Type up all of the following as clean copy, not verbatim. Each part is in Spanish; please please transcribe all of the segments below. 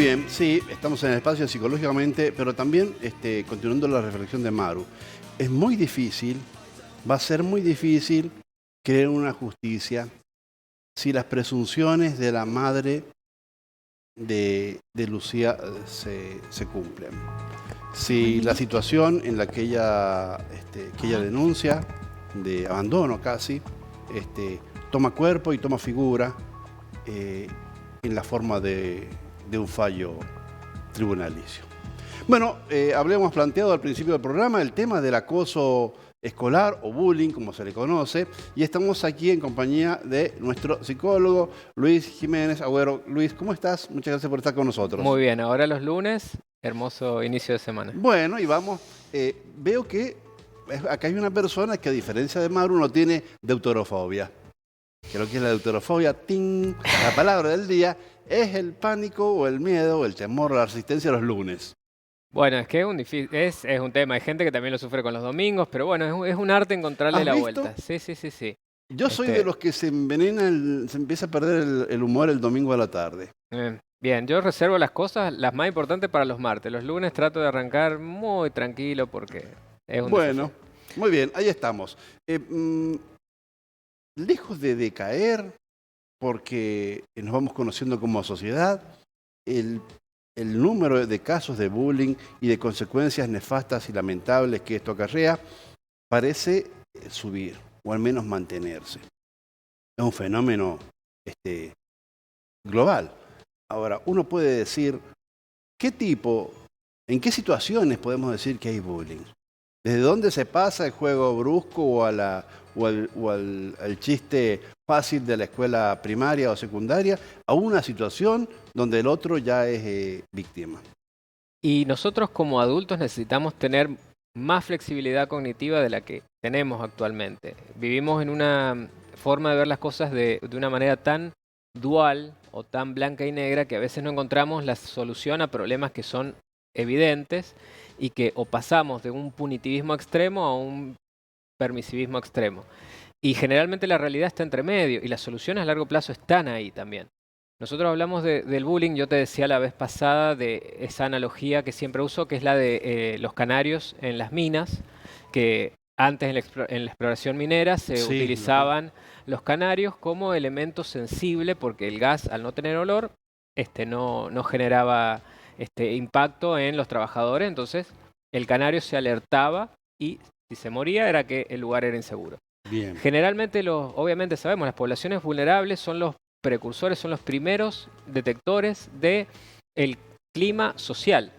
bien, sí, estamos en el espacio psicológicamente, pero también continuando la reflexión de Maru. Es muy difícil, va a ser muy difícil creer una justicia si las presunciones de la madre de Lucía se cumplen. Si la situación en la que ella denuncia, de abandono casi, toma cuerpo y toma figura en la forma de un fallo tribunalicio. Bueno, habíamos planteado al principio del programa el tema del acoso escolar o bullying, como se le conoce, y estamos aquí en compañía de nuestro psicólogo Luis Jiménez Agüero. Luis, ¿cómo estás? Muchas gracias por estar con nosotros. Muy bien, ahora los lunes, hermoso inicio de semana. Bueno, y vamos, veo que acá hay una persona que a diferencia de Maru no tiene deuterofobia. Creo que es la deuterofobia, ¡ting! La palabra del día es el pánico o el miedo o el temor o la resistencia a los lunes. Bueno, es que es un tema, hay gente que también lo sufre con los domingos, pero bueno, es un arte encontrarle ¿Has la visto? vuelta. Sí. Yo soy de los que se envenena, se empieza a perder el humor el domingo a la tarde. Bien, yo reservo las cosas, las más importantes para los martes. Los lunes trato de arrancar muy tranquilo porque es un Bueno, desafío. muy bien, ahí estamos. Lejos de decaer, porque nos vamos conociendo como sociedad, el, el número de casos de bullying y de consecuencias nefastas y lamentables que esto acarrea parece subir, o al menos mantenerse. Es un fenómeno global. Ahora, uno puede decir, en qué situaciones podemos decir que hay bullying? ¿Desde dónde se pasa el juego brusco al chiste fácil de la escuela primaria o secundaria a una situación donde el otro ya es víctima? Y nosotros como adultos necesitamos tener más flexibilidad cognitiva de la que tenemos actualmente. Vivimos en una forma de ver las cosas de una manera tan dual o tan blanca y negra que a veces no encontramos la solución a problemas que son evidentes y que o pasamos de un punitivismo extremo a un permisivismo extremo. Y generalmente la realidad está entre medio y las soluciones a largo plazo están ahí también. Nosotros hablamos del bullying, yo te decía la vez pasada de esa analogía que siempre uso, que es la de los canarios en las minas, que antes en la exploración minera se Sí, utilizaban los canarios como elemento sensible porque el gas, al no tener olor, no generaba impacto en los trabajadores, entonces el canario se alertaba y si se moría era que el lugar era inseguro. bien. Generalmente, obviamente sabemos, las poblaciones vulnerables son los precursores, son los primeros detectores del clima social.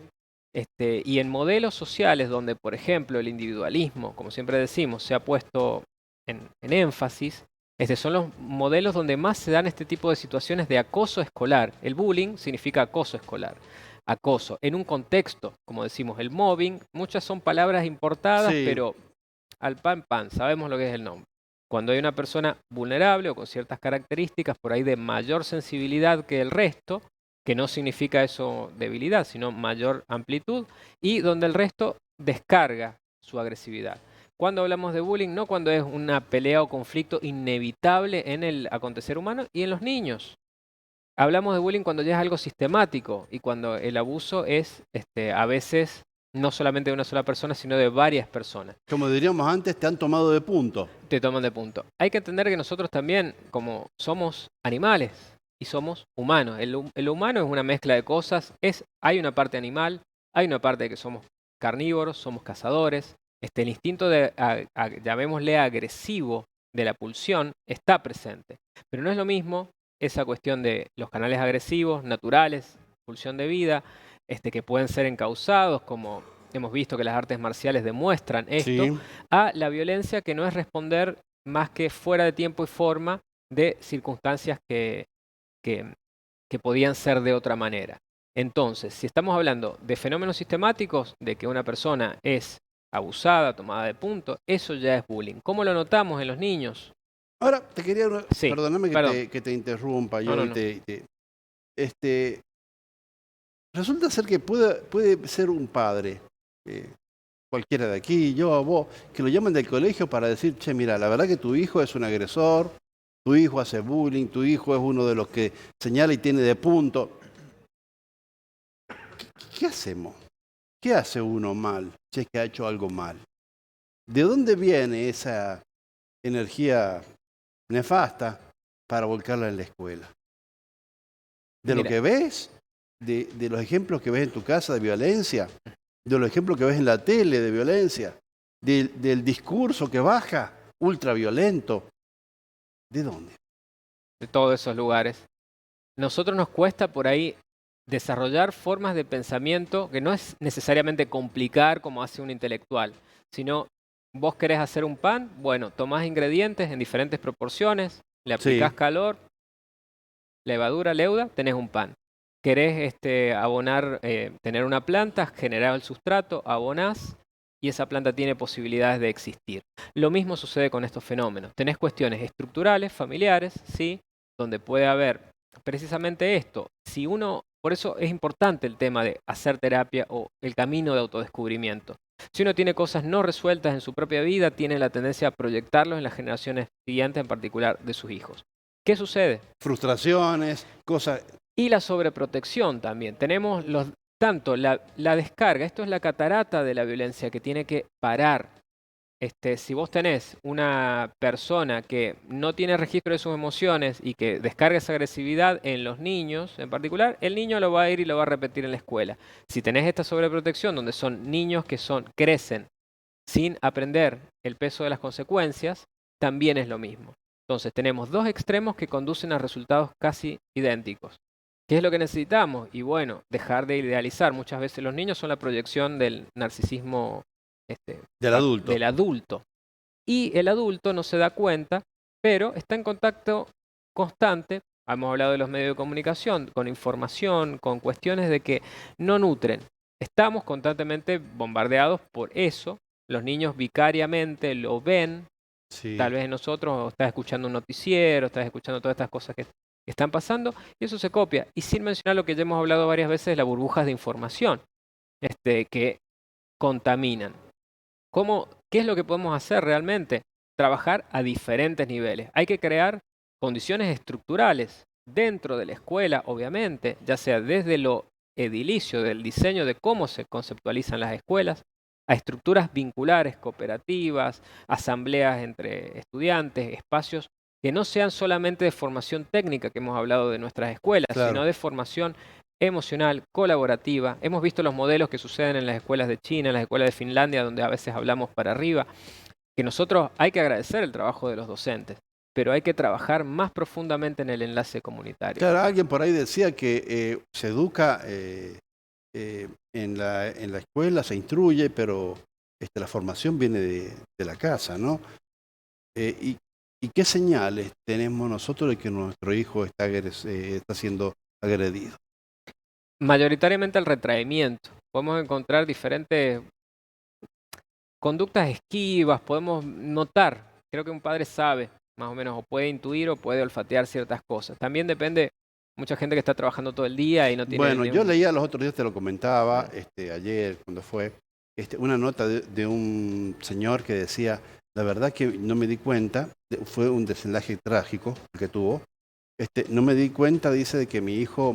Y en modelos sociales donde, por ejemplo, el individualismo, como siempre decimos, se ha puesto en énfasis, son los modelos donde más se dan este tipo de situaciones de acoso escolar. El bullying significa acoso escolar. Acoso en un contexto, como decimos, el mobbing, muchas son palabras importadas, Sí, pero al pan, sabemos lo que es el nombre. Cuando hay una persona vulnerable o con ciertas características por ahí de mayor sensibilidad que el resto, que no significa eso debilidad, sino mayor amplitud, y donde el resto descarga su agresividad. Cuando hablamos de bullying, no cuando es una pelea o conflicto inevitable en el acontecer humano y en los niños. Hablamos de bullying cuando ya es algo sistemático y cuando el abuso es a veces no solamente de una sola persona, sino de varias personas. como diríamos antes, te han tomado de punto. Te toman de punto. Hay que entender que nosotros también, como somos animales y somos humanos, el humano es una mezcla de cosas, hay una parte animal, hay una parte de que somos carnívoros, somos cazadores, el instinto llamémosle agresivo de la pulsión está presente, pero no es lo mismo esa cuestión de los canales agresivos, naturales, pulsión de vida, que pueden ser encausados, como hemos visto que las artes marciales demuestran esto, Sí, a la violencia que no es responder más que fuera de tiempo y forma de circunstancias que, que podían ser de otra manera. Entonces, si estamos hablando de fenómenos sistemáticos, de que una persona es abusada, tomada de punto, eso ya es bullying. ¿Cómo lo notamos en los niños? ahora te quería, Sí, perdóname perdón. que te interrumpa No, yo no, no. este, resulta ser que puede ser un padre, eh, cualquiera de aquí, yo o vos, que lo llaman del colegio para decir, che, mira, la verdad que tu hijo es un agresor, tu hijo hace bullying, tu hijo es uno de los que señala y tiene de punto. ¿qué hacemos? ¿Qué hace uno mal si es que ha hecho algo mal? ¿De dónde viene esa energía nefasta para volcarla en la escuela? ¿De lo Mira, que ves? ¿De los ejemplos que ves en tu casa de violencia? ¿De los ejemplos que ves en la tele de violencia? ¿Del discurso que baja ultraviolento? ¿De dónde? de todos esos lugares. Nosotros nos cuesta por ahí desarrollar formas de pensamiento que no es necesariamente complicar como hace un intelectual, sino vos querés hacer un pan, bueno, tomás ingredientes en diferentes proporciones, le aplicás Sí, calor, levadura, leuda, tenés un pan. Querés abonar, tener una planta, generar el sustrato, abonás y esa planta tiene posibilidades de existir. Lo mismo sucede con estos fenómenos. Tenés cuestiones estructurales, familiares, ¿sí? Donde puede haber precisamente esto. Si uno, por eso es importante el tema de hacer terapia o el camino de autodescubrimiento. Si uno tiene cosas no resueltas en su propia vida, tiene la tendencia a proyectarlos en las generaciones siguientes, en particular de sus hijos. ¿Qué sucede? frustraciones, cosas. Y la sobreprotección también. Tenemos tanto la descarga, esto es la catarata de la violencia que tiene que parar. Si vos tenés una persona que no tiene registro de sus emociones y que descarga esa agresividad en los niños en particular, el niño lo va a ir y lo va a repetir en la escuela. Si tenés esta sobreprotección donde son niños que crecen sin aprender el peso de las consecuencias, también es lo mismo. Entonces tenemos dos extremos que conducen a resultados casi idénticos. ¿Qué es lo que necesitamos? Y bueno, dejar de idealizar. Muchas veces los niños son la proyección del narcisismo Del adulto. del adulto. Y el adulto no se da cuenta, pero está en contacto constante. Hemos hablado de los medios de comunicación, con información, con cuestiones de que no nutren. Estamos constantemente bombardeados por eso. Los niños vicariamente lo ven. Sí, Tal vez nosotros estás escuchando un noticiero, estás escuchando todas estas cosas que están pasando y eso se copia. Y sin mencionar lo que ya hemos hablado varias veces, las burbujas de información que contaminan. ¿Qué es lo que podemos hacer realmente? Trabajar a diferentes niveles. Hay que crear condiciones estructurales dentro de la escuela, obviamente, ya sea desde lo edilicio, del diseño de cómo se conceptualizan las escuelas, a estructuras vinculares, cooperativas, asambleas entre estudiantes, espacios que no sean solamente de formación técnica que hemos hablado de nuestras escuelas, sino claro. de formación emocional, colaborativa. Hemos visto los modelos que suceden en las escuelas de China, en las escuelas de Finlandia, donde a veces hablamos para arriba, que nosotros hay que agradecer el trabajo de los docentes, pero hay que trabajar más profundamente en el enlace comunitario. Claro, alguien por ahí decía que se educa en la escuela, se instruye, pero la formación viene de la casa, ¿no? ¿Y qué señales tenemos nosotros de que nuestro hijo está siendo agredido? Mayoritariamente el retraimiento. Podemos encontrar diferentes conductas esquivas, podemos notar, creo que un padre sabe más o menos, o puede intuir o puede olfatear ciertas cosas. También depende, mucha gente que está trabajando todo el día y no tiene Bueno, ni yo un... leía los otros días, te lo comentaba, ayer, cuando fue, una nota de un señor que decía, la verdad que no me di cuenta, fue un desenlace trágico el que tuvo, no me di cuenta, dice, de que mi hijo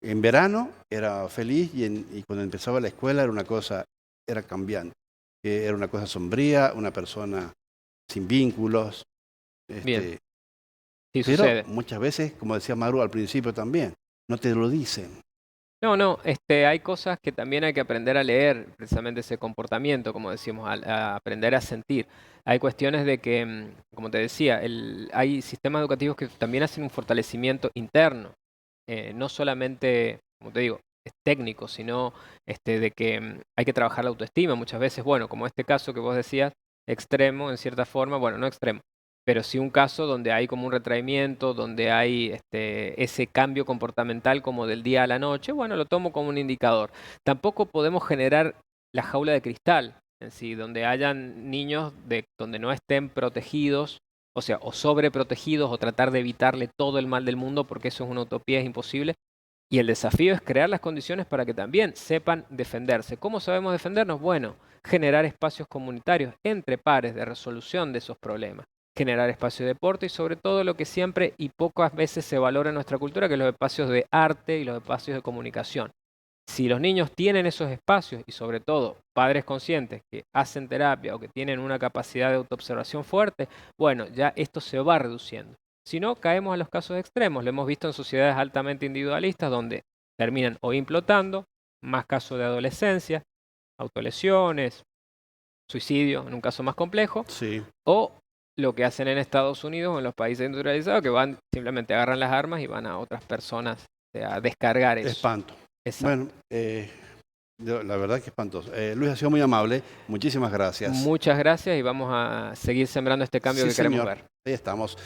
en verano era feliz y cuando empezaba la escuela era cambiante, que era una cosa sombría, una persona sin vínculos, Bien, este, sí pero sucede. muchas veces, como decía Maru al principio también, no te lo dicen. No, hay cosas que también hay que aprender a leer, precisamente ese comportamiento, como decimos, a aprender a sentir. Hay cuestiones de que, como te decía, hay sistemas educativos que también hacen un fortalecimiento interno, no solamente, como te digo, es técnico, sino de que hay que trabajar la autoestima muchas veces, bueno, como este caso que vos decías, extremo en cierta forma, bueno, no extremo, pero sí un caso donde hay como un retraimiento, donde hay ese cambio comportamental como del día a la noche, bueno, lo tomo como un indicador. Tampoco podemos generar la jaula de cristal en sí, donde hayan niños donde no estén protegidos, o sea, o sobreprotegidos, o tratar de evitarle todo el mal del mundo, porque eso es una utopía, es imposible. Y el desafío es crear las condiciones para que también sepan defenderse. ¿Cómo sabemos defendernos? Bueno, generar espacios comunitarios entre pares de resolución de esos problemas, generar espacios de deporte y sobre todo lo que siempre y pocas veces se valora en nuestra cultura, que es los espacios de arte y los espacios de comunicación. Si los niños tienen esos espacios y sobre todo padres conscientes que hacen terapia o que tienen una capacidad de autoobservación fuerte, bueno, ya esto se va reduciendo. Si no, caemos a los casos extremos. Lo hemos visto en sociedades altamente individualistas donde terminan o implotando, más casos de adolescencia, autolesiones, suicidio en un caso más complejo, Sí, o lo que hacen en Estados Unidos o en los países industrializados, que van, simplemente agarran las armas y van a otras personas a descargar eso. espanto. Exacto. Bueno, la verdad que espantoso. Luis ha sido muy amable. Muchísimas gracias. Muchas gracias y vamos a seguir sembrando este cambio Sí, que queremos señor. ver. Ahí estamos.